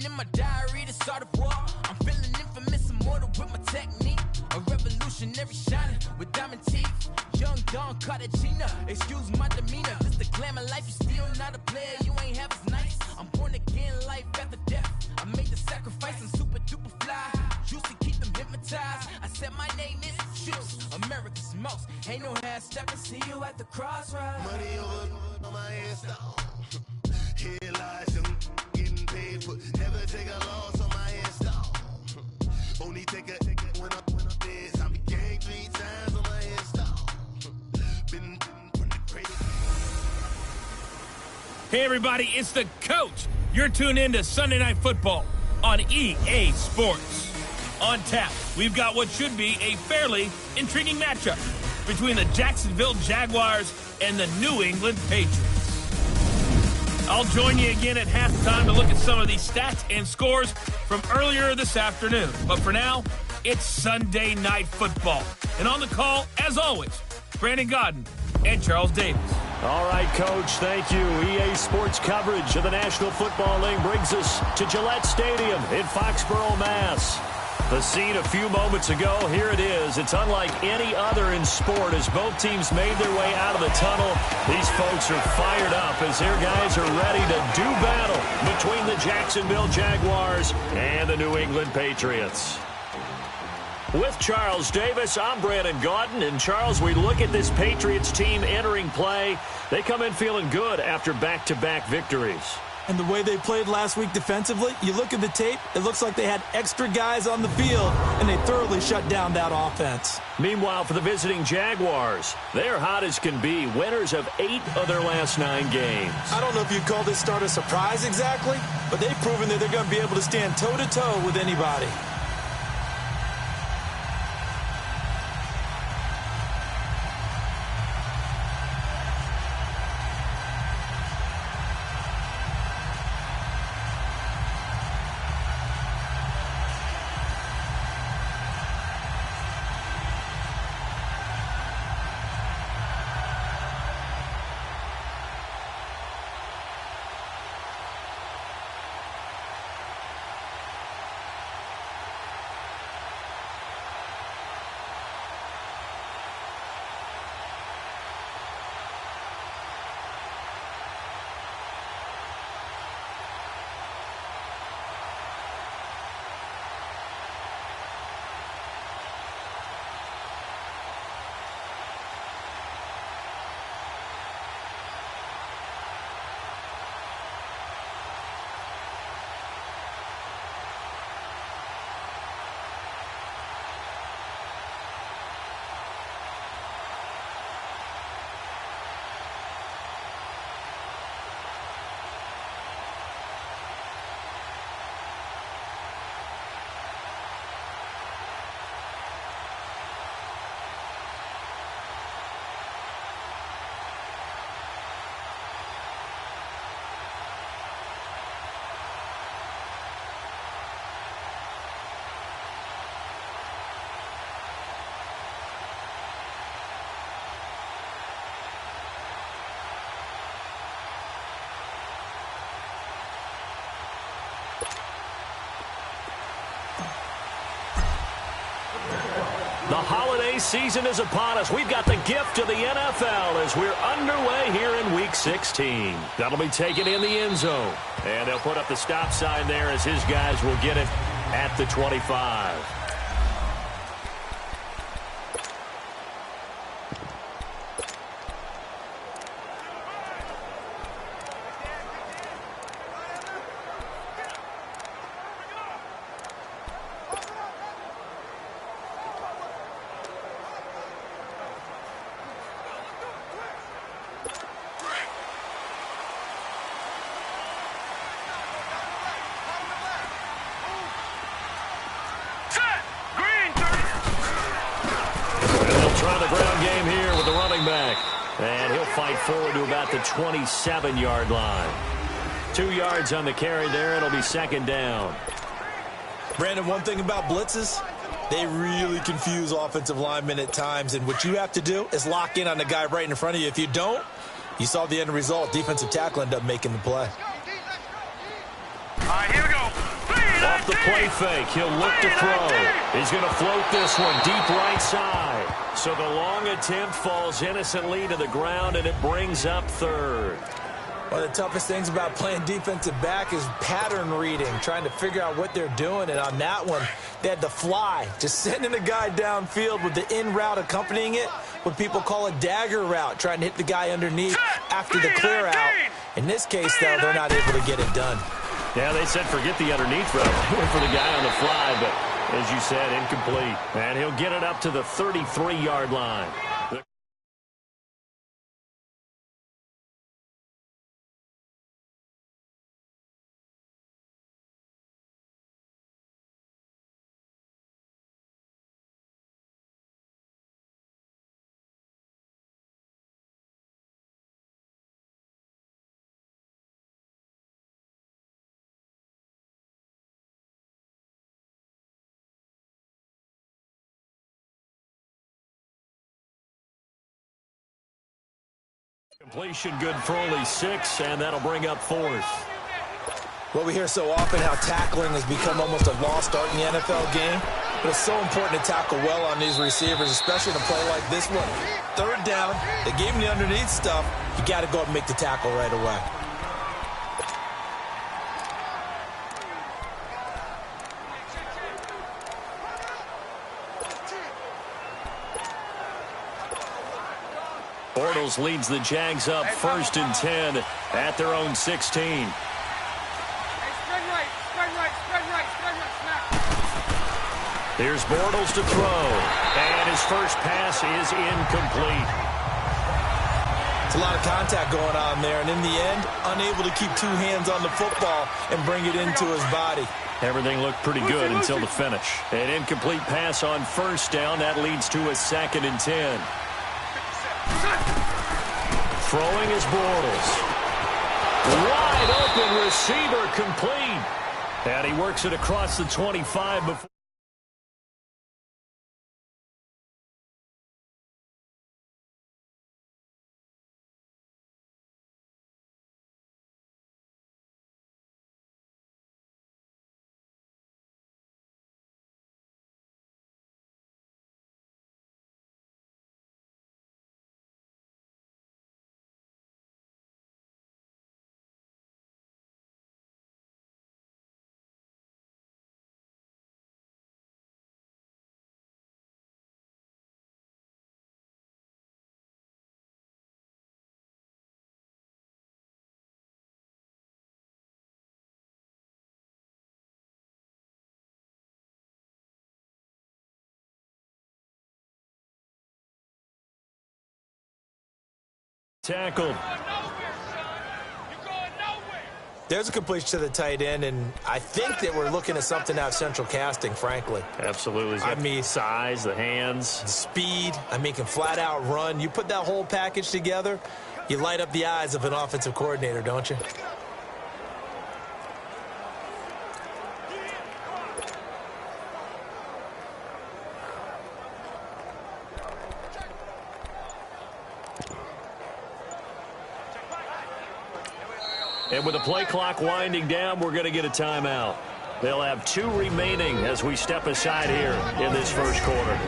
in my diary, the start of war. I'm feeling infamous, immortal with my technique. A revolutionary shining with diamond teeth. Young Don Cartagena, excuse my demeanor. This the glamour life, you still not a player, you ain't half as nice. I'm born again, life after death. I made the sacrifice, I'm super duper fly. Juicy, keep them hypnotized. I said my name is Juice, America's most. Ain't no half stepping, see you at the crossroads. Money over on my headstone. Here lies them getting paid for. Never take a loss on my headstone. Only take a when I'm dead. I be gang 3 times on my headstone. Been from the greatest. Hey everybody, it's the coach. You're tuned in to Sunday Night Football on EA Sports. On tap, we've got what should be a fairly intriguing matchup between the Jacksonville Jaguars and the New England Patriots. I'll join you again at halftime to look at some of these stats and scores from earlier this afternoon. But for now, it's Sunday Night Football. And on the call, as always, Brandon Godden and Charles Davis. All right, Coach, thank you. EA Sports coverage of the National Football League brings us to Gillette Stadium in Foxborough, Mass. The scene a few moments ago, here it is. It's unlike any other in sport as both teams made their way out of the tunnel. These folks are fired up as their guys are ready to do battle between the Jacksonville Jaguars and the New England Patriots. With Charles Davis, I'm Brandon Gaudin. And Charles, we look at this Patriots team entering play. They come in feeling good after back-to-back victories. And the way they played last week defensively, you look at the tape, it looks like they had extra guys on the field, and they thoroughly shut down that offense. Meanwhile, for the visiting Jaguars, they're hot as can be, winners of 8 of their last 9 games. I don't know if you'd call this start a surprise exactly, but they've proven that they're going to be able to stand toe-to-toe with anybody. The holiday season is upon us. We've got the gift of the NFL as we're underway here in Week 16. That'll be taken in the end zone. And they'll put up the stop sign there as his guys will get it at the 25. And he'll fight forward to about the 27-yard line. 2 yards on the carry there. It'll be second down. Brandon, one thing about blitzes, they really confuse offensive linemen at times. And what you have to do is lock in on the guy right in front of you. If you don't, you saw the end result. Defensive tackle ended up making the play. All right, here we go. the play fake. He'll look to throw. He's going to float this one deep right side. So the long attempt falls innocently to the ground, and it brings up third. One of the toughest things about playing defensive back is pattern reading, trying to figure out what they're doing. And on that one, they had the fly, just sending a guy downfield with the in route accompanying it, what people call a dagger route, trying to hit the guy underneath after the clear out. In this case, though, they're not able to get it done. Yeah, they said forget the underneath route. They went for the guy on the fly, but as you said, incomplete. And he'll get it up to the 33-yard line. Completion good for only 6, and that'll bring up 4th. Well, we hear so often how tackling has become almost a lost art in the NFL game, but it's so important to tackle well on these receivers, especially in a play like this one. 3rd down, they gave him the underneath stuff. You got to go up and make the tackle right away. Bortles leads the Jags up 1st and 10 at their own 16. Here's Bortles to throw, and his first pass is incomplete. It's a lot of contact going on there, and in the end, unable to keep 2 hands on the football and bring it into his body. Everything looked pretty good until the finish. An incomplete pass on 1st down. That leads to a 2nd and 10. Throwing is Bortles. Wide open receiver complete. And he works it across the 25 before. Tackled. There's a completion to the tight end, and I think that we're looking at something out of central casting, frankly. Absolutely. I mean, size, the hands. Speed. I mean, can flat out run. You put that whole package together, you light up the eyes of an offensive coordinator, don't you? And with the play clock winding down, we're going to get a timeout. They'll have 2 remaining as we step aside here in this first quarter.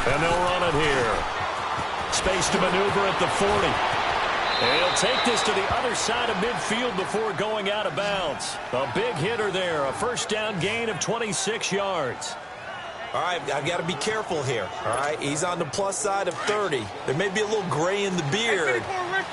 And they'll run it here. Space to maneuver at the 40. And he'll take this to the other side of midfield before going out of bounds. A big hitter there. A 1st down gain of 26 yards. All right, I've got to be careful here, all right? He's on the plus side of 30. There may be a little gray in the beard,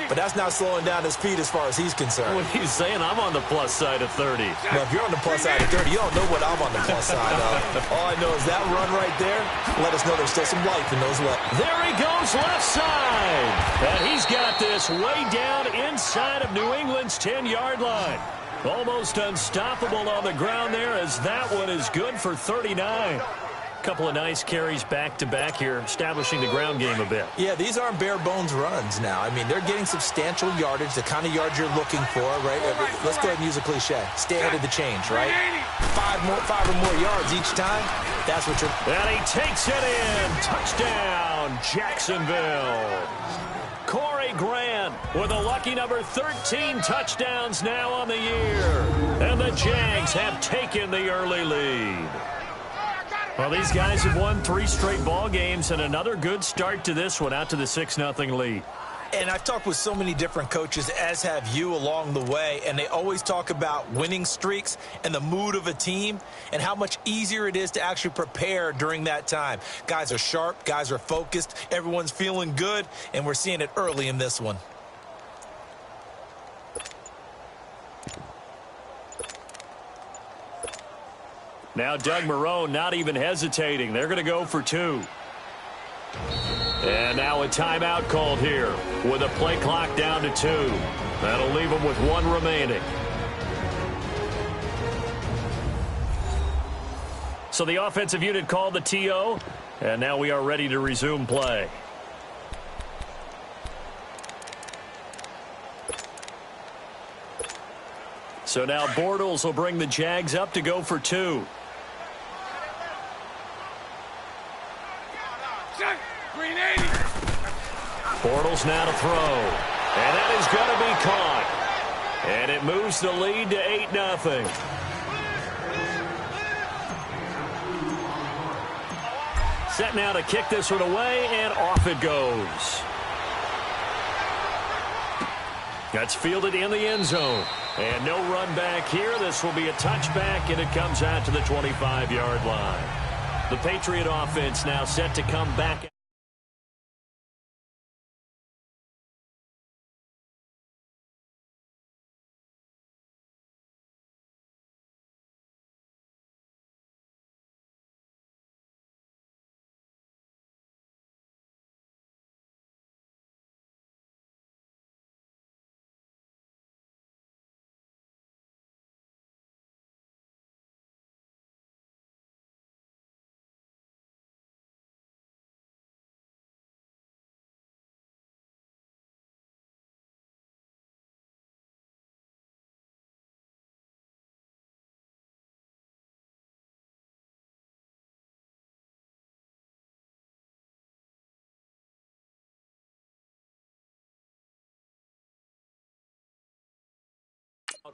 but that's not slowing down his speed as far as he's concerned. What he's saying, I'm on the plus side of 30. Well, if you're on the plus side of 30, you don't know what I'm on the plus side of. All I know is that run right there let us know there's still some life in those legs. There he goes, left side. And he's got this way down inside of New England's 10-yard line. Almost unstoppable on the ground there, as that one is good for 39. Couple of nice carries back-to-back here, establishing the ground game a bit. Yeah, these aren't bare-bones runs now. I mean, they're getting substantial yardage, the kind of yards you're looking for, right? Let's go ahead and use a cliche. Stay ahead of the change, right? Five or more yards each time. That's what you're... And he takes it in. Touchdown, Jacksonville. Corey Grant with a lucky number 13 touchdowns now on the year. And the Jags have taken the early lead. Well, these guys have won 3 straight ball games and another good start to this one out to the 6-0 lead. And I've talked with so many different coaches, as have you, along the way, and they always talk about winning streaks and the mood of a team and how much easier it is to actually prepare during that time. Guys are sharp, guys are focused, everyone's feeling good, and we're seeing it early in this one. Now Doug Marrone not even hesitating. They're going to go for 2. And now a timeout called here with a play clock down to 2. That'll leave them with 1 remaining. So the offensive unit called the TO, and now we are ready to resume play. So now Bortles will bring the Jags up to go for 2. Bortles now to throw. And that is going to be caught. And it moves the lead to 8-0. Set now to kick this one away, and off it goes. That's fielded in the end zone. And no run back here. This will be a touchback, and it comes out to the 25-yard line. The Patriot offense now set to come back.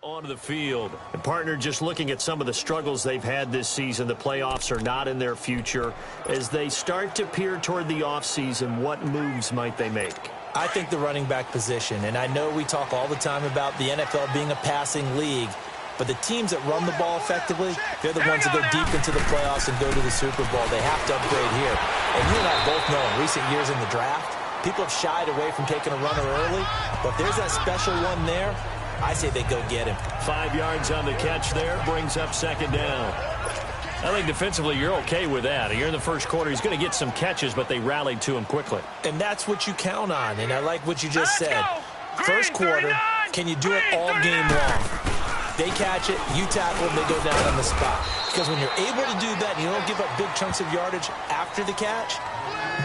Onto the field. And partner, just looking at some of the struggles they've had this season, the playoffs are not in their future. As they start to peer toward the offseason, what moves might they make? I think the running back position, and I know we talk all the time about the NFL being a passing league, but the teams that run the ball effectively, they're the ones that go deep into the playoffs and go to the Super Bowl. They have to upgrade here. And you and I both know in recent years in the draft, people have shied away from taking a runner early, but if there's that special one there, I say they go get him. 5 yards on the catch there, brings up 2nd down. I think defensively you're okay with that. Here in the first quarter, he's going to get some catches, but they rallied to him quickly. And that's what you count on, and I like what you just said. First quarter, can you do it all game long? They catch it, you tackle them, they go down on the spot. Because when you're able to do that and you don't give up big chunks of yardage after the catch,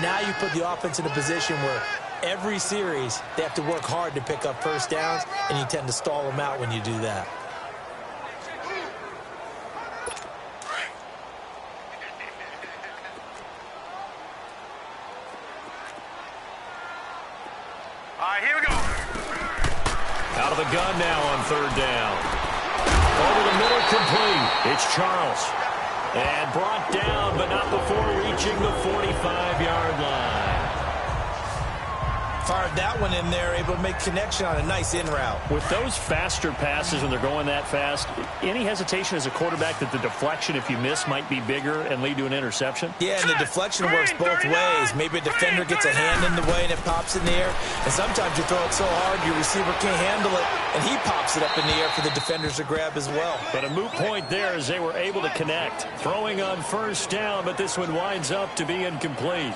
now you put the offense in a position where every series, they have to work hard to pick up first downs, and you tend to stall them out when you do that. All right, here we go. Out of the gun now on 3rd down. Over the middle, complete. It's Charles. And brought down, but not before reaching the 45-yard line. Fired that one in there, able to make connection on a nice in route. With those faster passes when they're going that fast, any hesitation as a quarterback that the deflection, if you miss, might be bigger and lead to an interception? Yeah, and the deflection works both ways. Maybe a defender gets a hand in the way and it pops in the air. And sometimes you throw it so hard your receiver can't handle it, and he pops it up in the air for the defenders to grab as well. But a moot point there as they were able to connect. Throwing on 1st down, but this one winds up to be incomplete.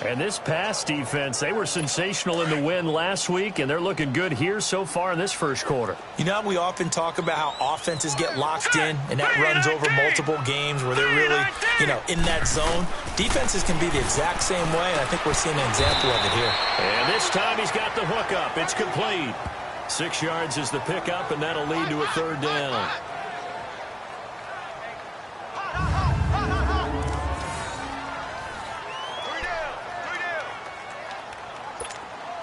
And this pass defense, they were sensational in the win last week, and they're looking good here so far in this first quarter. You know, we often talk about how offenses get locked in, and that runs over multiple games where they're really, in that zone. Defenses can be the exact same way, and I think we're seeing an example of it here. And this time he's got the hook up. It's complete. 6 yards is the pickup, and that'll lead to a third down.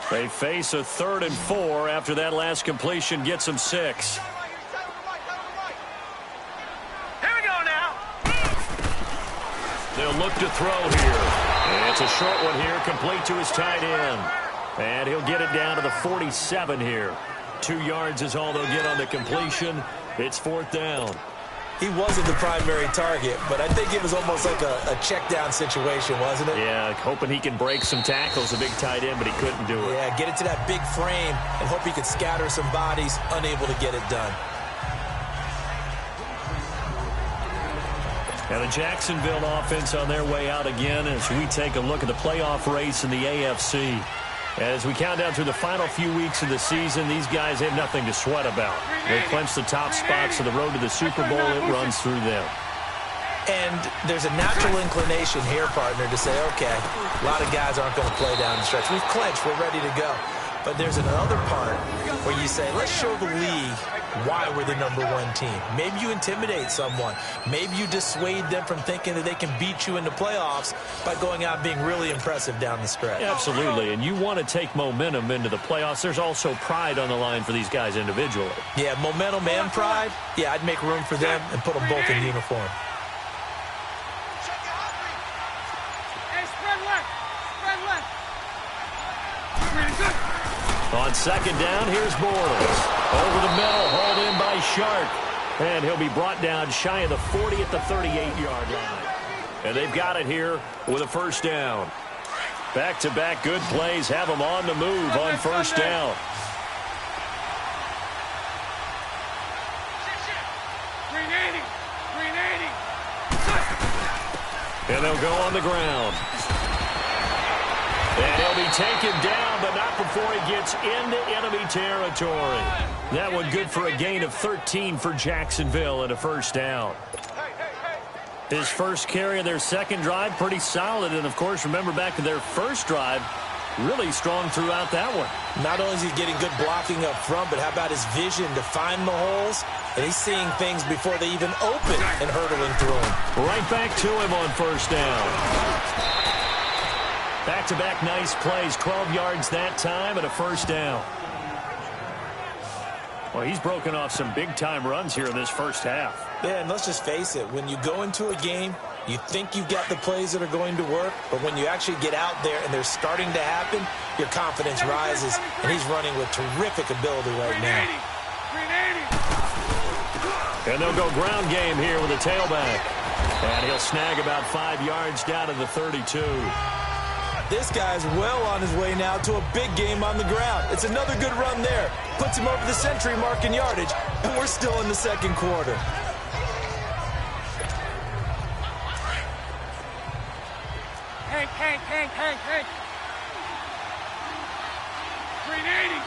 They face a 3rd and 4 after that last completion gets them 6. Here we go now. They'll look to throw here. And it's a short one here, complete to his tight end. And he'll get it down to the 47 here. 2 yards is all they'll get on the completion. It's 4th down. He wasn't the primary target, but I think it was almost like a check down situation, wasn't it? Yeah, hoping he can break some tackles, a big tight end, but he couldn't do it. Yeah, get it to that big frame and hope he could scatter some bodies, unable to get it done. And the Jacksonville offense on their way out again as we take a look at the playoff race in the AFC. As we count down through the final few weeks of the season, these guys have nothing to sweat about. They clinch the top spots of the road to the Super Bowl. It runs through them. And there's a natural inclination here, partner, to say, okay, a lot of guys aren't going to play down the stretch. We've clinched. We're ready to go. But there's another part where you say, let's show the league why we're the #1 team. Maybe you intimidate someone. Maybe you dissuade them from thinking that they can beat you in the playoffs by going out and being really impressive down the stretch. Absolutely, and you want to take momentum into the playoffs. There's also pride on the line for these guys individually. Yeah, momentum and pride. Yeah, I'd make room for them and put them both in uniform. On 2nd down, here's Bortles. Over the middle, hauled in by Shark. And he'll be brought down shy of the 40 at the 38-yard line. And they've got it here with a 1st down. Back-to-back good plays have them on the move on 1st down. And they'll go on the ground. And he'll be taken down, but not before he gets into enemy territory. That one good for a gain of 13 for Jacksonville and a 1st down. His first carry of their 2nd drive, pretty solid. And, of course, remember back to their 1st drive, really strong throughout that one. Not only is he getting good blocking up front, but how about his vision to find the holes? And he's seeing things before they even open and hurdling through them. Right back to him on 1st down. Back-to-back nice plays, 12 yards that time and a 1st down. Well, he's broken off some big-time runs here in this first half. Yeah, and let's just face it. When you go into a game, you think you've got the plays that are going to work, but when you actually get out there and they're starting to happen, your confidence rises, and he's running with terrific ability right now. And they'll go ground game here with a tailback. And he'll snag about 5 yards down to the 32. This guy's well on his way now to a big game on the ground. It's another good run there. Puts him over the century mark in yardage, and we're still in the 2nd quarter. Hank. 380.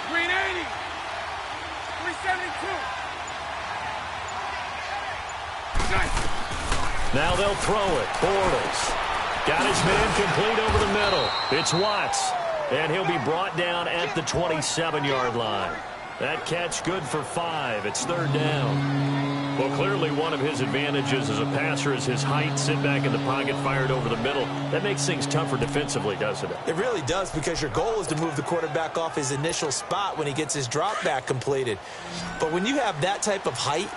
372. Now they'll throw it. Bortles. Got his man complete over the middle. It's Watts. And he'll be brought down at the 27-yard line. That catch good for 5. It's 3rd down. Well, clearly one of his advantages as a passer is his height. Sit back in the pocket, fired over the middle. That makes things tougher defensively, doesn't it? It really does, because your goal is to move the quarterback off his initial spot when he gets his drop back completed. But when you have that type of height,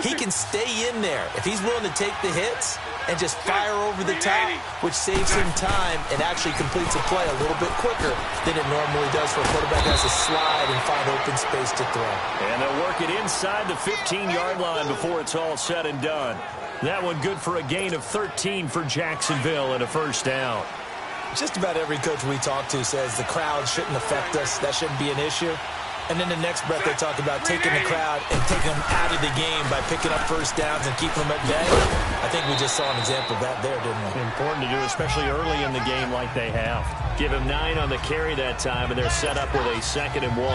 he can stay in there. If he's willing to take the hits and just fire over the top, which saves him time and actually completes a play a little bit quicker than it normally does for a quarterback that has to slide and find open space to throw. And they'll work it inside the 15-yard line before it's all said and done. That one good for a gain of 13 for Jacksonville and a 1st down. Just about every coach we talk to says the crowd shouldn't affect us. That shouldn't be an issue. And then the next breath they talk about taking the crowd and taking them out of the game by picking up first downs and keeping them at bay. I think we just saw an example of that there, didn't we? Important to do, especially early in the game like they have. Give him 9 on the carry that time, and they're set up with a 2nd and 1.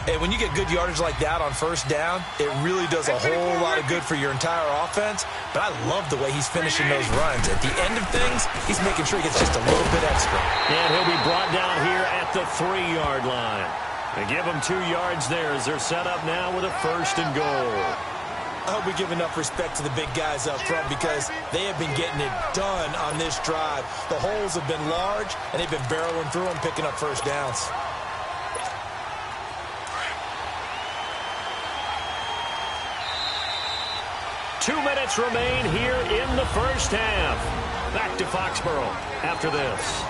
Hey, when you get good yardage like that on first down, it really does a whole lot of good for your entire offense. But I love the way he's finishing those runs. At the end of things, he's making sure he gets just a little bit extra. And he'll be brought down here at the 3-yard line. They give him 2 yards there as they're set up now with a 1st and goal. I hope we give enough respect to the big guys up front because they have been getting it done on this drive. The holes have been large, and they've been barreling through them, picking up first downs. Two minutes remain here in the first half. Back to Foxborough after this.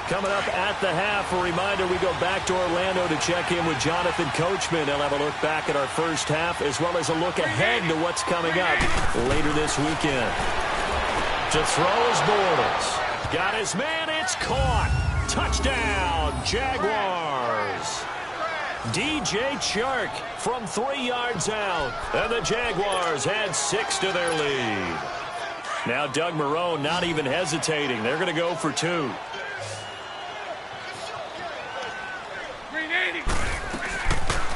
Coming up at the half, a reminder, we go back to Orlando to check in with Jonathan Coachman. He'll have a look back at our first half as well as a look ahead to what's coming up later this weekend. To throw is Bortles. Got his man, it's caught. Touchdown, Jaguars. DJ Chark from 3 yards out. And the Jaguars had 6 to their lead. Now Doug Marrone not even hesitating. They're going to go for 2.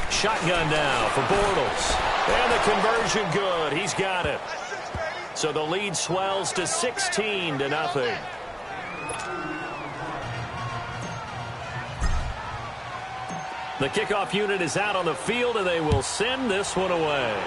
Shotgun now for Bortles. And the conversion good. He's got it. So the lead swells to 16 to nothing. The kickoff unit is out on the field, and they will send this one away.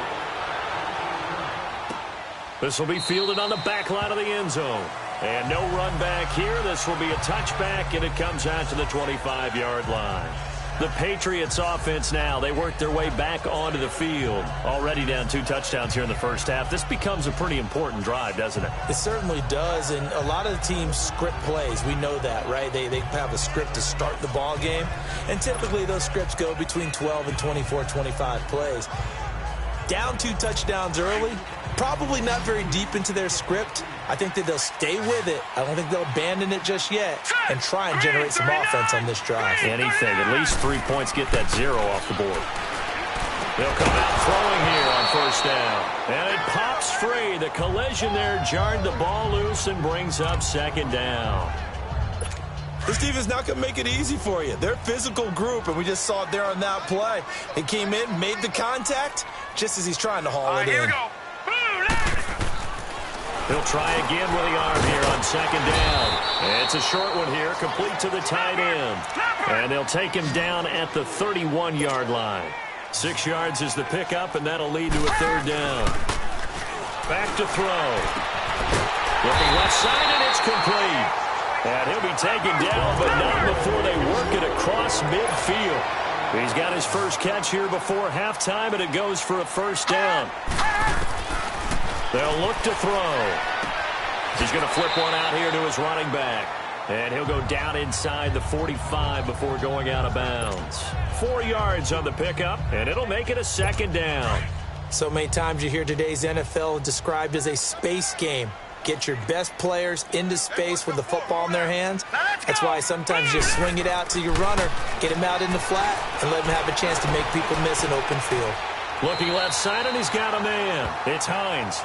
This will be fielded on the back line of the end zone. And no run back here. This will be a touchback, and it comes out to the 25-yard line. The Patriots offense now, they work their way back onto the field. Already down 2 touchdowns here in the first half. This becomes a pretty important drive, doesn't it? It certainly does, and a lot of the teams script plays. We know that, right? They have a script to start the ball game, and typically those scripts go between 12 and 24, 25 plays. Down 2 touchdowns early, probably not very deep into their script. I think that they'll stay with it. I don't think they'll abandon it just yet and try and generate some offense on this drive. Anything. At least 3 points, get that 0 off the board. They'll come out throwing here on first down. And it pops free. The collision there jarred the ball loose and brings up 2nd down. This defense not going to make it easy for you. They're a physical group, and we just saw it there on that play. It came in, made the contact, just as he's trying to haul it in. Here we go. He'll try again with the arm here on 2nd down. It's a short one here, complete to the tight end. And they'll take him down at the 31-yard line. 6 yards is the pickup, and that'll lead to a 3rd down. Back to throw. Looking left side, and it's complete. And he'll be taken down, but not before they work it across midfield. He's got his first catch here before halftime, and it goes for a 1st down. They'll look to throw. He's going to flip one out here to his running back. And he'll go down inside the 45 before going out of bounds. 4 yards on the pickup, and it'll make it a 2nd down. So many times you hear today's NFL described as a space game. Get your best players into space with the football in their hands. That's why sometimes you just swing it out to your runner, get him out in the flat, and let him have a chance to make people miss an open field. Looking left side, and he's got a man. It's Hines.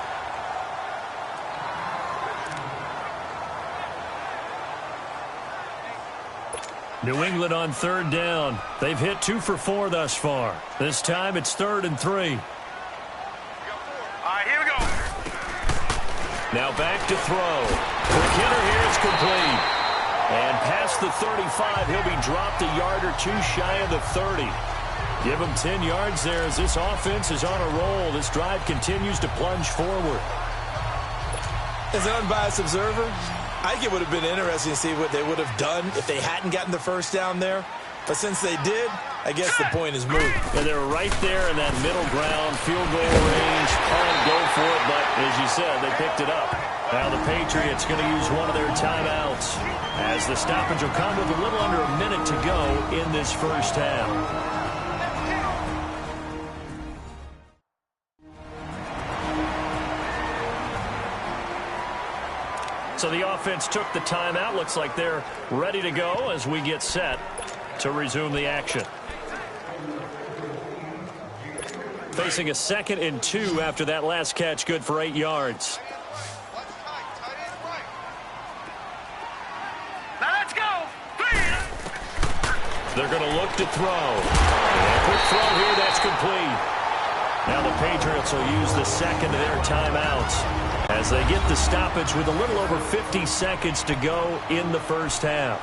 New England on 3rd down. They've hit 2 for 4 thus far. This time it's 3rd and 3. All right, here we go. Now back to throw. McKinnon here is complete. And past the 35, he'll be dropped a yard or 2 shy of the 30. Give him 10 yards there as this offense is on a roll. This drive continues to plunge forward. As an unbiased observer, I think it would have been interesting to see what they would have done if they hadn't gotten the 1st down there. But since they did, I guess the point is moot. And they're right there in that middle ground, field goal range. Hard go for it, but as you said, they picked it up. Now the Patriots going to use one of their timeouts as the stoppage will come with a little under a minute to go in this first half. So the offense took the timeout. Looks like they're ready to go as we get set to resume the action. Facing a 2nd and 2 after that last catch, good for 8 yards. Now let's go. They're going to look to throw. And quick throw here, that's complete. Now the Patriots will use the second of their timeouts as they get the stoppage with a little over 50 seconds to go in the first half.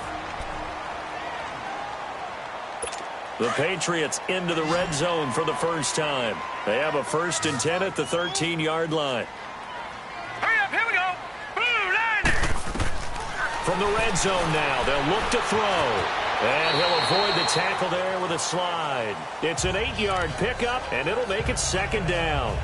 The Patriots into the red zone for the first time. They have a 1st and 10 at the 13-yard line. Hurry up, here we go. Blue line. From the red zone now, they'll look to throw. And he'll avoid the tackle there with a slide. It's an 8-yard pickup, and it'll make it 2nd down.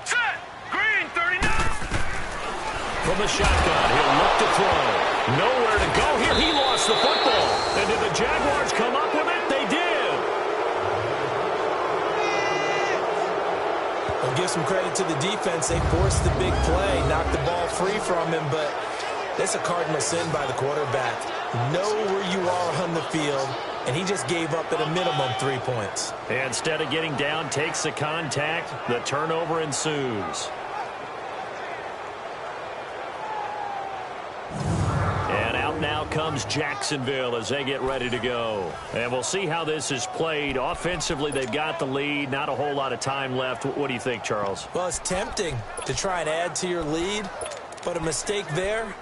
Set. Green 39. From the shotgun, he'll look to throw. Nowhere to go here. He lost the football. And did the Jaguars come up with it? They did. I'll give some credit to the defense. They forced the big play, knocked the ball free from him, but that's a cardinal sin by the quarterback. Know where you are on the field, and he just gave up at a minimum 3 points. And instead of getting down, takes the contact. The turnover ensues. And out now comes Jacksonville as they get ready to go. And we'll see how this is played. Offensively, they've got the lead. Not a whole lot of time left. What do you think, Charles? Well, it's tempting to try and add to your lead, but a mistake there,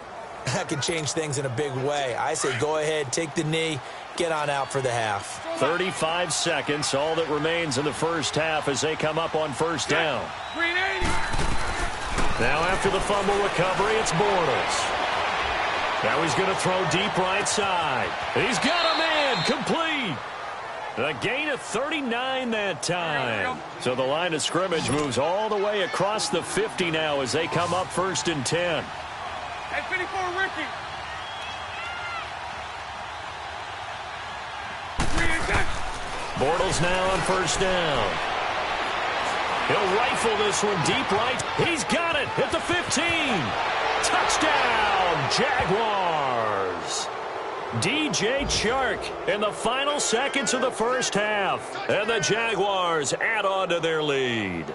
that can change things in a big way. I say go ahead, take the knee, get on out for the half. 35 seconds, all that remains in the first half as they come up on 1st down. Green 80. Now after the fumble recovery, it's Bortles. Now he's going to throw deep right side. He's got a man, complete. A gain of 39 that time. So the line of scrimmage moves all the way across the 50 now as they come up 1st and 10. Hey, 54, Ricky. Bortles now on 1st down. He'll rifle this one deep right. He's got it at the 15. Touchdown, Jaguars. DJ Chark in the final seconds of the first half. And the Jaguars add on to their lead.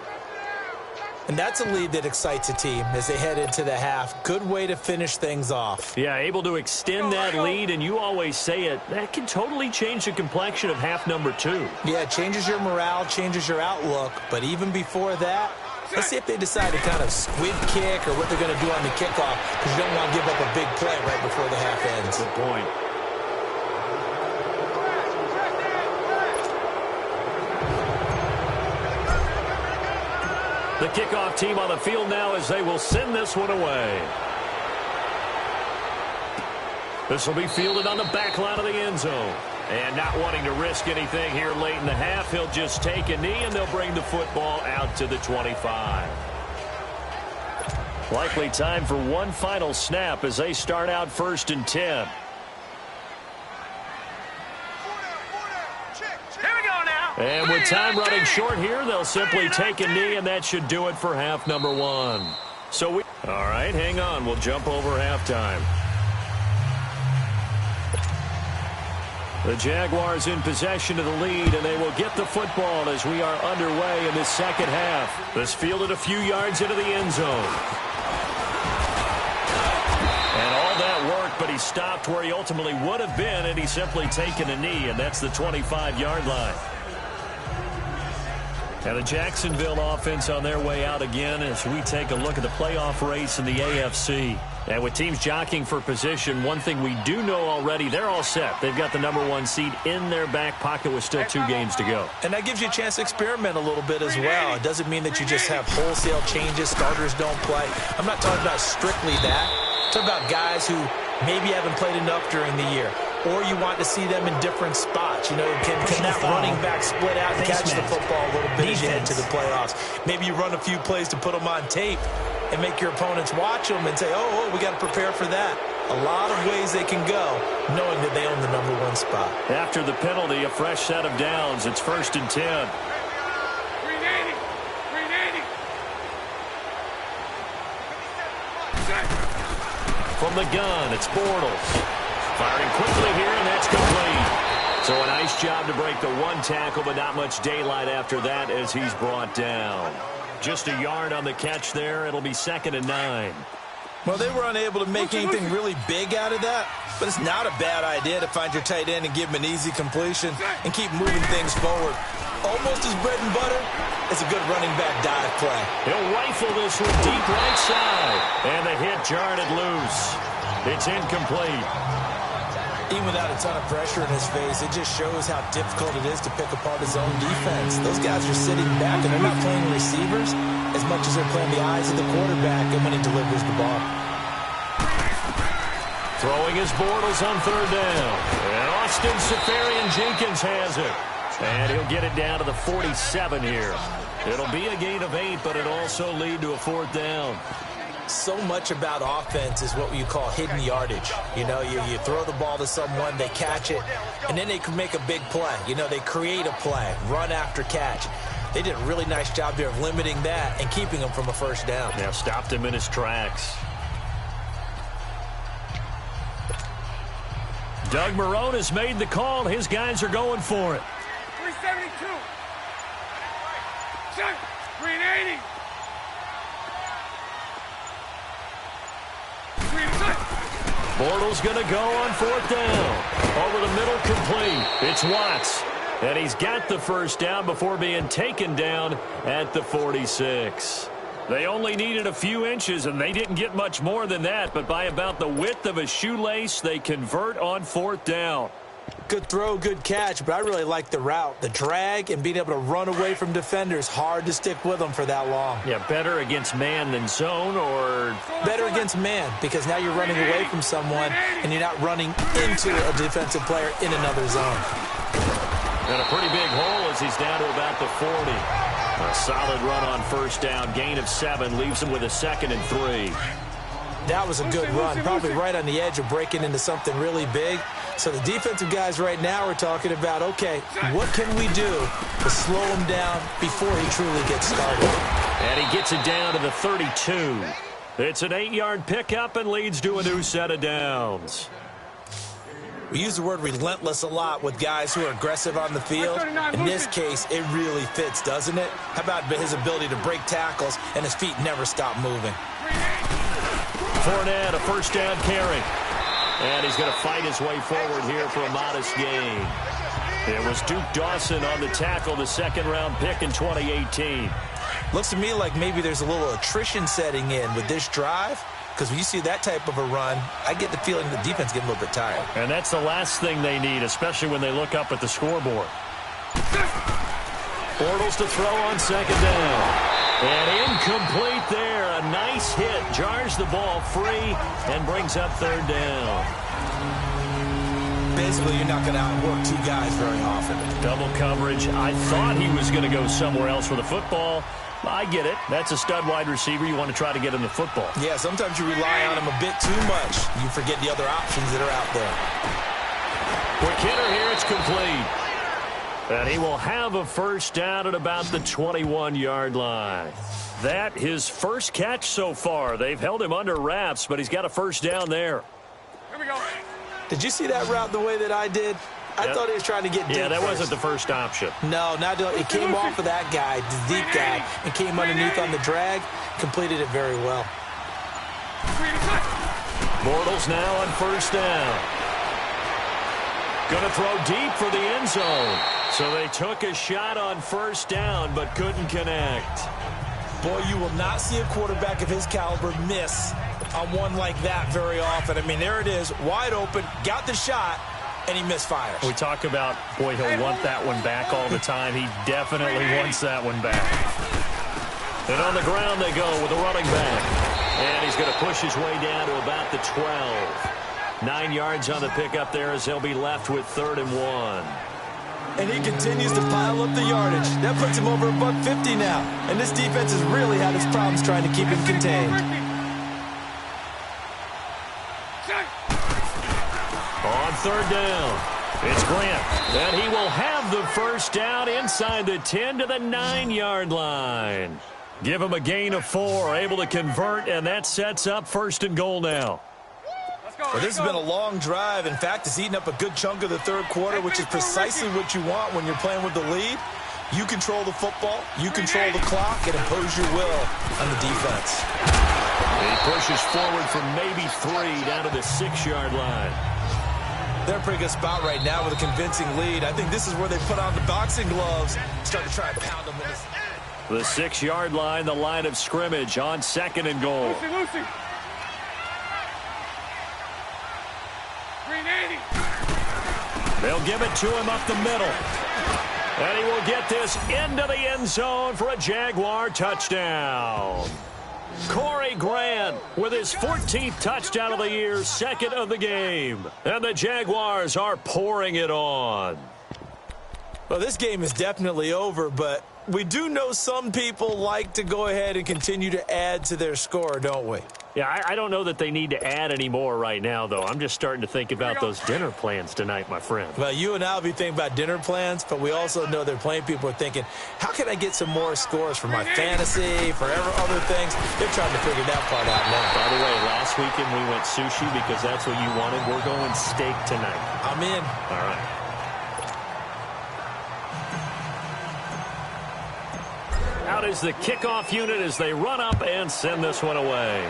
And that's a lead that excites a team as they head into the half. Good way to finish things off. Yeah, able to extend that lead, and you always say it, that can totally change the complexion of half number 2. Yeah, it changes your morale, changes your outlook. But even before that, let's see if they decide to kind of squib kick or what they're going to do on the kickoff, because you don't want to give up a big play right before the half ends. Good point. The kickoff team on the field now as they will send this one away. This will be fielded on the back line of the end zone. And not wanting to risk anything here late in the half, he'll just take a knee and they'll bring the football out to the 25. Likely time for one final snap as they start out 1st and 10. And with time running short here, they'll simply take a knee, and that should do it for half number 1. All right, hang on. We'll jump over halftime. The Jaguars in possession of the lead, and they will get the football as we are underway in the second half. This fielded a few yards into the end zone. And all that work, but he stopped where he ultimately would have been, and he's simply taken a knee, and that's the 25-yard line. And the Jacksonville offense on their way out again as we take a look at the playoff race in the AFC. And with teams jockeying for position, one thing we do know already, they're all set. They've got the number 1 seed in their back pocket with still 2 games to go. And that gives you a chance to experiment a little bit as well. It doesn't mean that you just have wholesale changes, starters don't play. I'm not talking about strictly that. I'm talking about guys who maybe haven't played enough during the year. Or you want to see them in different spots. You know, can that running back split out and catch the football a little bit as you head to the playoffs? Maybe you run a few plays to put them on tape and make your opponents watch them and say, oh, we got to prepare for that. A lot of ways they can go, knowing that they own the number 1 spot. After the penalty, a fresh set of downs. It's 1st and 10. From the gun, it's Bortles. Firing quickly here, and that's complete. So a nice job to break the one tackle, but not much daylight after that as he's brought down. Just a yard on the catch there. It'll be 2nd and 9. Well, they were unable to make anything really big out of that, but it's not a bad idea to find your tight end and give him an easy completion and keep moving things forward. Almost his bread and butter. It's a good running back dive play. He'll rifle this one deep right side, and the hit jarred it loose. It's incomplete. Even without a ton of pressure in his face, it just shows how difficult it is to pick apart his own defense. Those guys are sitting back, and they're not playing receivers as much as they're playing the eyes of the quarterback and when he delivers the ball. Throwing his Bortles on 3rd down. And Austin Seferian-Jenkins has it. And he'll get it down to the 47 here. It'll be a gain of 8, but it'll also lead to a 4th down. So much about offense is what you call hidden yardage. You know, you throw the ball to someone, they catch it, and then they can make a big play. You know, they create a play, run after catch. They did a really nice job there of limiting that and keeping him from a 1st down. Yeah, stopped him in his tracks. Doug Marrone has made the call. His guys are going for it. 372. 380. Bortles going to go on 4th down. Over the middle, complete. It's Watts. And he's got the 1st down before being taken down at the 46. They only needed a few inches, and they didn't get much more than that. But by about the width of a shoelace, they convert on 4th down. Good throw, good catch, but I really like the route. The drag and being able to run away from defenders, hard to stick with them for that long. Yeah, better against man than zone, or better against man, because now you're running away from someone and you're not running into a defensive player in another zone. And a pretty big hole as he's down to about the 40. A solid run on 1st down. Gain of 7 leaves him with a 2nd and 3. That was a good run, probably right on the edge of breaking into something really big. So the defensive guys right now are talking about, okay, what can we do to slow him down before he truly gets started? And he gets it down to the 32. It's an 8-yard pickup and leads to a new set of downs. We use the word relentless a lot with guys who are aggressive on the field. In this case, it really fits, doesn't it? How about his ability to break tackles and his feet never stop moving? Fournette, a 1st down carry. And he's going to fight his way forward here for a modest gain. It was Duke Dawson on the tackle, the 2nd-round pick in 2018. Looks to me like maybe there's a little attrition setting in with this drive. Because when you see that type of a run, I get the feeling the defense getting a little bit tired. And that's the last thing they need, especially when they look up at the scoreboard. Bortles to throw on 2nd down. And incomplete there. A nice hit. Jars the ball free and brings up 3rd down. Basically, you're not going to outwork 2 guys very often. Double coverage. I thought he was going to go somewhere else with the football. I get it. That's a stud wide receiver. You want to try to get him the football. Yeah, sometimes you rely on him a bit too much. You forget the other options that are out there. Quick hitter here. It's complete. And he will have a 1st down at about the 21-yard line. That his 1st catch so far. They've held him under wraps, but he's got a 1st down there. Here we go. Did you see that route the way that I did? I thought he was trying to get deep. Yeah, that first. wasn't the first option. No, it came off of that guy, the deep guy, and came underneath on the drag, completed it very well. Bortles now on 1st down. Going to throw deep for the end zone. So they took a shot on 1st down, but couldn't connect. Boy, you will not see a quarterback of his caliber miss on one like that very often. I mean, there it is, wide open, got the shot, and he misfires. We talk about, boy, he'll want that one back all the time. He definitely wants that one back. And on the ground they go with a running back. And he's going to push his way down to about the 12. 9 yards on the pickup there as they'll be left with 3rd and 1. And he continues to pile up the yardage. That puts him over $150 now. And this defense has really had its problems trying to keep him contained. On 3rd down, it's Grant. And he will have the 1st down inside the 10 to the 9-yard line. Give him a gain of 4, able to convert, and that sets up 1st and goal now. Well, this has been a long drive. In fact, it's eaten up a good chunk of the third quarter, which is precisely what you want when you're playing with the lead. You control the football, you control the clock, and impose your will on the defense. He pushes forward from maybe 3 down to the 6-yard line. They're in a pretty good spot right now with a convincing lead. I think this is where they put on the boxing gloves, start to try and pound them in this. The 6-yard line, the line of scrimmage on 2nd and goal. Lucy. 380. They'll give it to him up the middle. And he will get this into the end zone for a Jaguar touchdown. Corey Grant with his 14th touchdown of the year, 2nd of the game. And the Jaguars are pouring it on. Well, this game is definitely over, but we do know some people like to go ahead and continue to add to their score, don't we? Yeah, I don't know that they need to add any more right now, though. I'm just starting to think about those dinner plans tonight, my friend. Well, you and I will be thinking about dinner plans, but we also know there are plenty of people are thinking, how can I get some more scores for my fantasy, for other things? They're trying to figure that part out now. By the way, last weekend we went sushi because that's what you wanted. We're going steak tonight. I'm in. All right. Out is the kickoff unit as they run up and send this one away.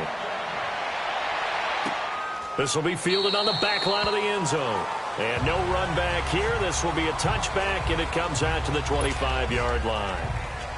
This will be fielded on the back line of the end zone. And no run back here. This will be a touchback, and it comes out to the 25-yard line.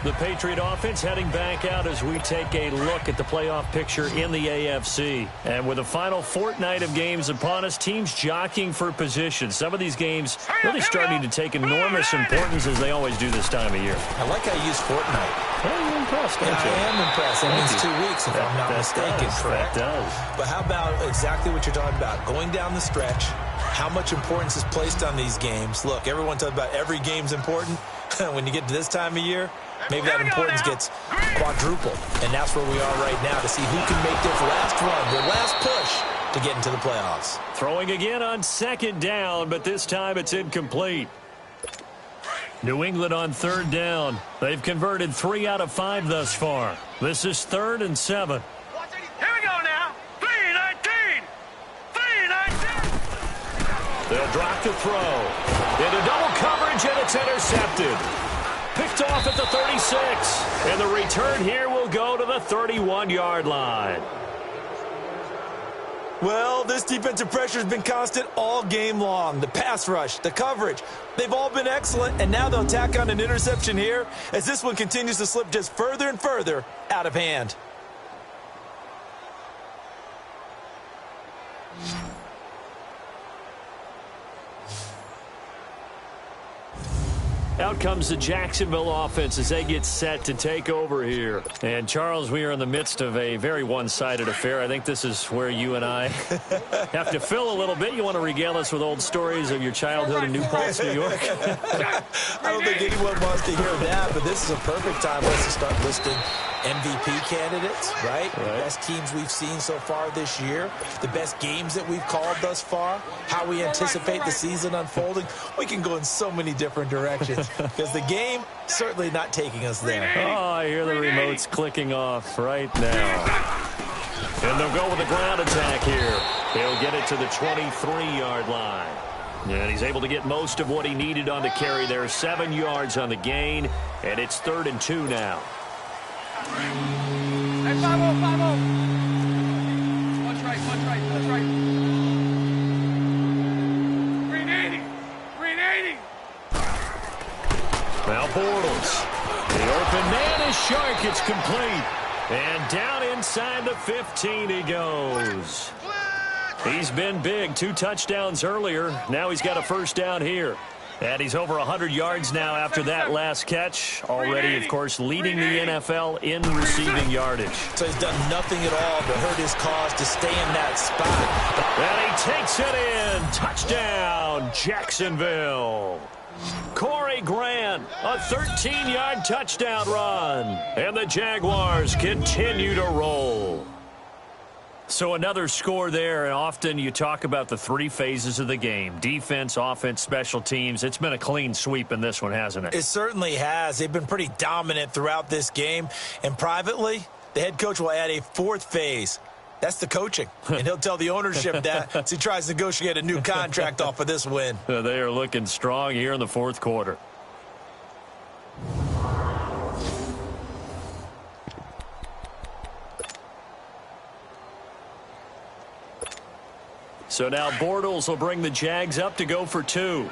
The Patriot offense heading back out as we take a look at the playoff picture in the AFC. And with the final fortnight of games upon us, teams jockeying for position. Some of these games really starting to take enormous importance as they always do this time of year. I like how you use fortnight. Well, you're impressed, don't you? I am impressed. That means 2 weeks, if I'm not mistaken, correct? That does. But how about exactly what you're talking about? Going down the stretch, how much importance is placed on these games? Look, everyone talks about every game's important. When you get to this time of year, maybe that importance gets quadrupled. And that's where we are right now to see who can make this last run, their last push to get into the playoffs. Throwing again on 2nd down, but this time it's incomplete. New England on 3rd down. They've converted 3 out of 5 thus far. This is 3rd and 7. Here we go now. 319. 319. They'll drop the throw. Into double coverage, and it's intercepted. Picked off at the 36. And the return here will go to the 31-yard line. Well, this defensive pressure has been constant all game long. The pass rush, the coverage, they've all been excellent, and now they'll tack on an interception here as this one continues to slip just further and further out of hand. Out comes the Jacksonville offense as they get set to take over here. And, Charles, we are in the midst of a very one-sided affair. I think this is where you and I have to fill a little bit. You want to regale us with old stories of your childhood in New Paltz, New York? I don't think anyone wants to hear that, but this is a perfect time for us to start listing MVP candidates, right? The best teams we've seen so far this year, the best games that we've called thus far, how we anticipate the season unfolding. We can go in so many different directions because the game certainly not taking us there. Oh, I hear the remotes clicking off right now. And they'll go with a ground attack here. He'll get it to the 23-yard line. And he's able to get most of what he needed on the carry there. 7 yards on the gain, and it's 3rd and 2 now. Hey, 5-0, 5-0. Watch right. 380. 380. Now Bortles. The open man is Shark. It's complete. And down inside the 15 he goes. He's been big. 2 touchdowns earlier. Now he's got a first down here. And he's over 100 yards now after that last catch. Already, of course, leading the NFL in receiving yardage. So he's done nothing at all to hurt his cause to stay in that spot. And he takes it in. Touchdown, Jacksonville. Corey Grant, a 13-yard touchdown run. And the Jaguars continue to roll. So another score there, and often you talk about the three phases of the game: defense, offense, special teams. It's been a clean sweep in this one, hasn't it? It certainly has. They've been pretty dominant throughout this game. And privately, the head coach will add a fourth phase. That's the coaching. And he'll tell the ownership that as he tries to negotiate a new contract off of this win. They are looking strong here in the fourth quarter. So now Bortles will bring the Jags up to go for two.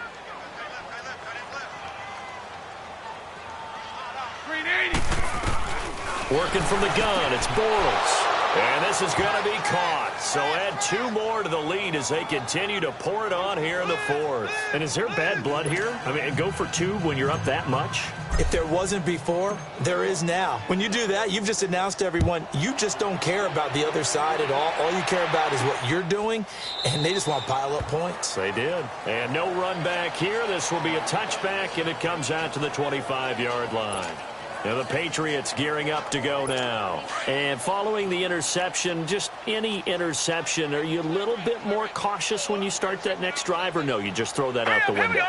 Working from the gun, it's Bortles. And this is going to be caught. So add two more to the lead as they continue to pour it on here in the fourth. And is there bad blood here? I mean, go for two when you're up that much? If there wasn't before, there is now. When you do that, you've just announced to everyone you just don't care about the other side at all. All you care about is what you're doing, and they just want to pile up points. They did. And no run back here. This will be a touchback, and it comes out to the 25-yard line. Now the Patriots gearing up to go now. And following the interception, just any interception, are you a little bit more cautious when you start that next drive, or no, you just throw that out the window?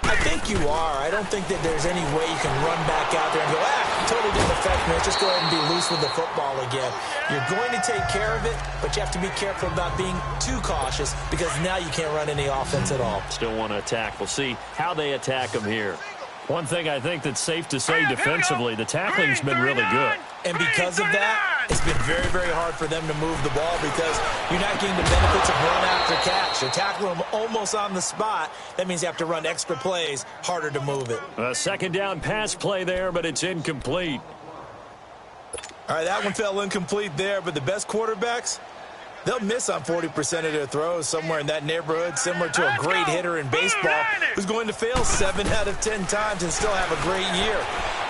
I think you are. I don't think that there's any way you can run back out there and go, totally didn't affect me. Let's just go ahead and be loose with the football again. You're going to take care of it, but you have to be careful about being too cautious because now you can't run any offense at all. Still want to attack. We'll see how they attack them here. One thing I think that's safe to say defensively, the tackling's been really good. And because of that, it's been very, very hard for them to move the ball because you're not getting the benefits of run after catch. You're tackling them almost on the spot. That means you have to run extra plays, harder to move it. A second down pass play there, but it's incomplete. All right, that one fell incomplete there, but the best quarterbacks, they'll miss on 40% of their throws, somewhere in that neighborhood, similar to a great hitter in baseball who's going to fail 7 out of 10 times and still have a great year.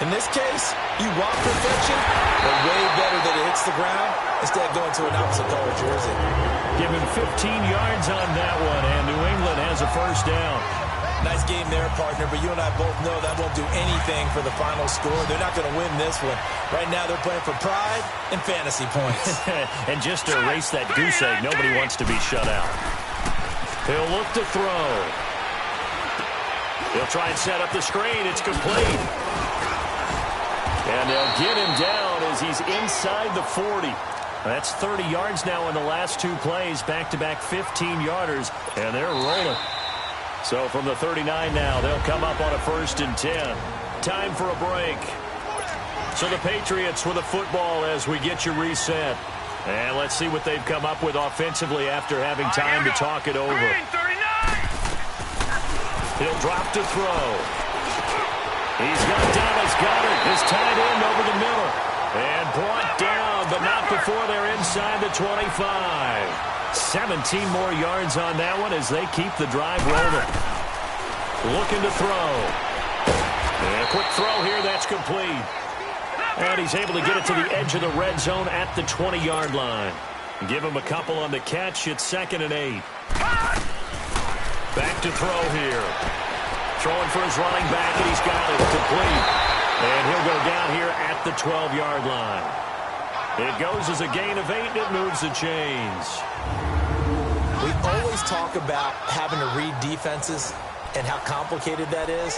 In this case, you want perfection, but way better that it hits the ground instead of going to an opposite color jersey. Give him 15 yards on that one, and New England has a first down. Nice game there, partner, but you and I both know that won't do anything for the final score. They're not going to win this one. Right now, they're playing for pride and fantasy points. And just to erase that goose egg, nobody wants to be shut out. He'll look to throw. He'll try and set up the screen. It's complete. And they'll get him down as he's inside the 40. That's 30 yards now in the last two plays, back-to-back 15-yarders, and they're rolling. So from the 39 now, they'll come up on a 1st and 10. Time for a break. So the Patriots with a football as we get you reset. And let's see what they've come up with offensively after having time to talk it over. He'll drop to throw. He's got Dallas Goedert, his tight end over the middle. And brought down, but not before they're inside the 25. 17 more yards on that one as they keep the drive rolling. Looking to throw. And a quick throw here, that's complete. And he's able to get it to the edge of the red zone at the 20-yard line. Give him a couple on the catch. It's 2nd and 8. Back to throw here. Throwing for his running back, and he's got it complete. And he'll go down here at the 12-yard line. It goes as a gain of 8, and it moves the chains. We always talk about having to read defenses and how complicated that is.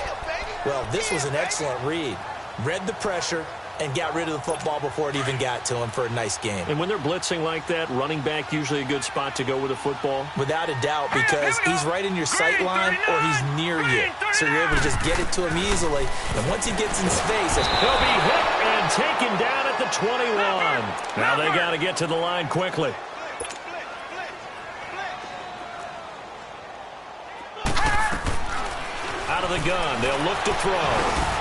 Well, this was an excellent read. Read the pressure and got rid of the football before it even got to him for a nice game. And when they're blitzing like that, running back usually a good spot to go with the football? Without a doubt, because he's right in your sight line or he's near you. So you're able to just get it to him easily. And once he gets in space, he'll be hit and taken down at the 21. Now they got to get to the line quickly. Out of the gun, they'll look to throw.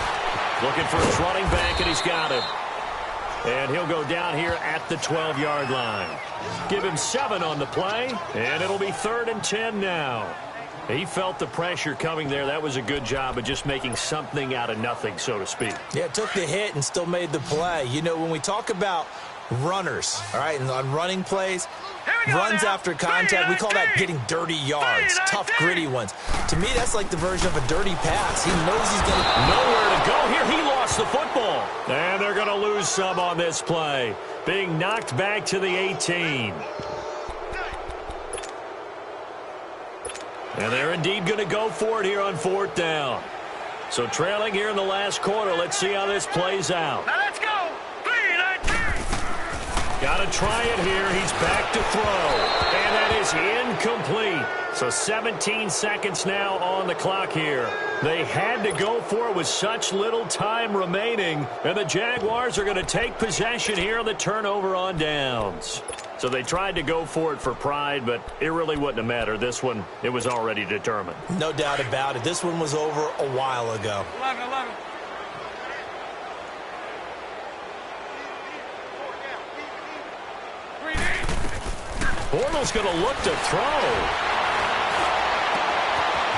Looking for his running back, and he's got it. And he'll go down here at the 12-yard line. Give him 7 on the play, and it'll be 3rd and 10 now. He felt the pressure coming there. That was a good job of just making something out of nothing, so to speak. Yeah, took the hit and still made the play. You know, when we talk about runners, all right, and on running plays, runs after contact, we call that getting dirty yards, tough, gritty ones. To me, that's like the version of a dirty pass. He knows he's going to... Nowhere to go here. He lost the football. And they're going to lose some on this play. Being knocked back to the 18. And they're indeed going to go for it here on 4th down. So trailing here in the last quarter. Let's see how this plays out. Now let's go. 3-19. Got to try it here. He's back to throw. And that is incomplete. So 17 seconds now on the clock here. They had to go for it with such little time remaining. And the Jaguars are going to take possession here on the turnover on downs. So they tried to go for it for pride, but it really wouldn't have mattered. This one, it was already determined. No doubt about it. This one was over a while ago. 11. Bortles going to look to throw.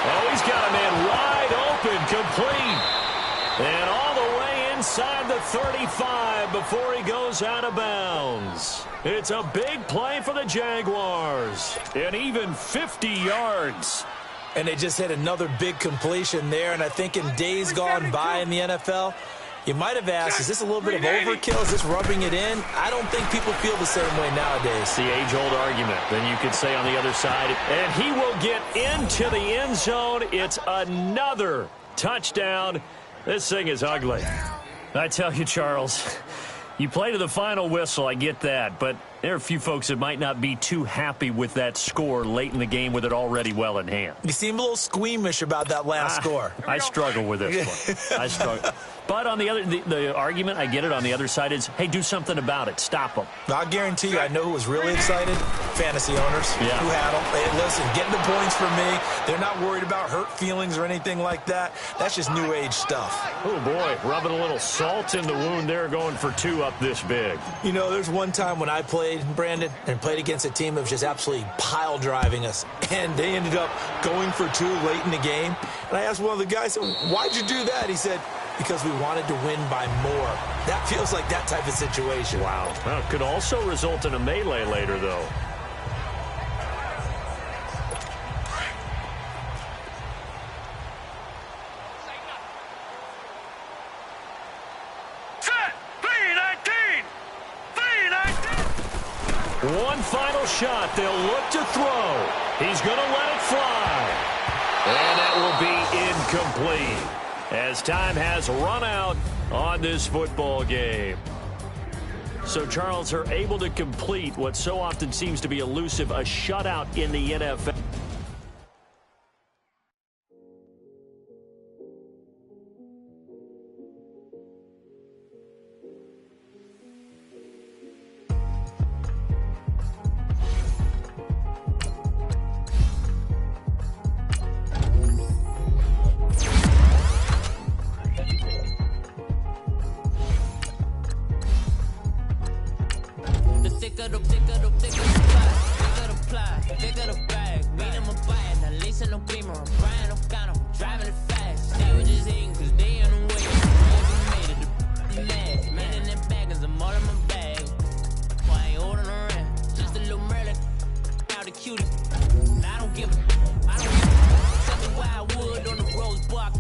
Oh, he's got a man wide open, complete. And all the way inside the 35 before he goes out of bounds. It's a big play for the Jaguars. And even 50 yards. And they just hit another big completion there. And I think in days gone by in the NFL, you might have asked, is this a little bit of overkill? Is this rubbing it in? I don't think people feel the same way nowadays. The age-old argument. Then you could say on the other side, and he will get into the end zone. It's another touchdown. This thing is ugly. I tell you, Charles, you play to the final whistle, I get that, but there are a few folks that might not be too happy with that score late in the game with it already well in hand. You seem a little squeamish about that last score. I struggle with this one. I struggle. But on the other, the argument, I get it, on the other side is, hey, do something about it. Stop them. I'll guarantee you, I know who was really excited. Fantasy owners who had them. Hey, listen, getting the points for me. They're not worried about hurt feelings or anything like that. That's just new age stuff. Oh, boy, rubbing a little salt in the wound there, going for 2 up this big. You know, there's one time when I played, Brandon, and played against a team that was just absolutely pile driving us, and they ended up going for 2 late in the game. And I asked one of the guys, why'd you do that? He said, because we wanted to win by more. That feels like that type of situation. Wow. Well, it could also result in a melee later, though. Set. 3-19. 3-19. One final shot. They'll look to throw. He's going to let it fly. And that will be incomplete, as time has run out on this football game. So Charles are able to complete what so often seems to be elusive, a shutout in the NFL.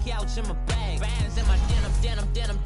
Couch in my bag, bands in my denim.